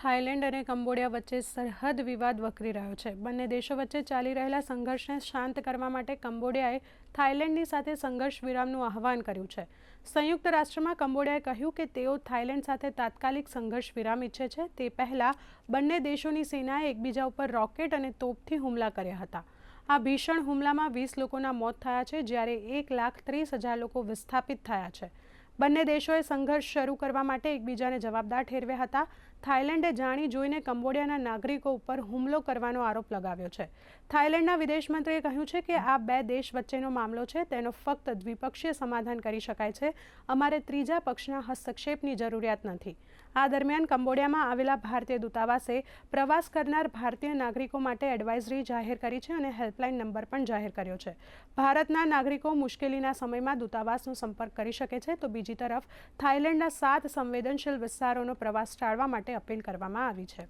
Thailand અને Cambodia વચ્ચે સરહદ વિવાદ વકરી રહ્યો છે। બંને દેશો વચ્ચે ચાલી રહેલા સંઘર્ષને શાંત કરવા માટે કંબોડિયાએ થાઇલેન્ડની સાથે સંઘર્ષ વિરામનું આહ્વાન કર્યું છે। સંયુક્ત રાષ્ટ્રમાં કંબોડિયાએ કહ્યું કે તેઓ થાઇલેન્ડ સાથે તાત્કાલિક સંઘર્ષ વિરામ ઈચ્છે છે। તે પહેલા બંને દેશોની સેનાએ એકબીજા ઉપર રોકેટ અને તોપથી હુમલા કર્યા હતા। આ ભીષણ હુમલામાં 20 લોકોના મોત થયા છે, જ્યારે 1,30,000 લોકો વિસ્થાપિત થયા છે। બંને દેશોએ સંઘર્ષ શરૂ કરવા માટે એકબીજાને જવાબદાર ઠેરવ્યા હતા। થાઇલેન્ડે જાણી જોઈને કંબોડિયાના નાગરિકો ઉપર હુમલો કરવાનો આરોપ લગાવ્યો છે। થાઇલેન્ડના વિદેશ મંત્રીએ કહ્યું છે કે આ બે દેશ વચ્ચેનો મામલો છે, તેનો ફક્ત દ્વિપક્ષીય સમાધાન કરી શકાય છે। અમારે ત્રીજા પક્ષના હસ્તક્ષેપની જરૂરિયાત નથી। આ દરમિયાન કંબોડિયામાં આવેલા ભારતીય દૂતાવાસે પ્રવાસ કરનાર ભારતીય નાગરિકો માટે એડવાઇઝરી જાહેર કરી છે અને હેલ્પલાઇન નંબર પણ જાહેર કર્યો છે। ભારતના નાગરિકો મુશ્કેલીના સમયમાં દૂતાવાસનો સંપર્ક કરી શકે છે, તો બીજી તરફ થાઇલેન્ડના 7 સંવેદનશીલ વિસ્તારોનો પ્રવાસ ટાળવા માટે અપીલ કરવામાં આવી છે।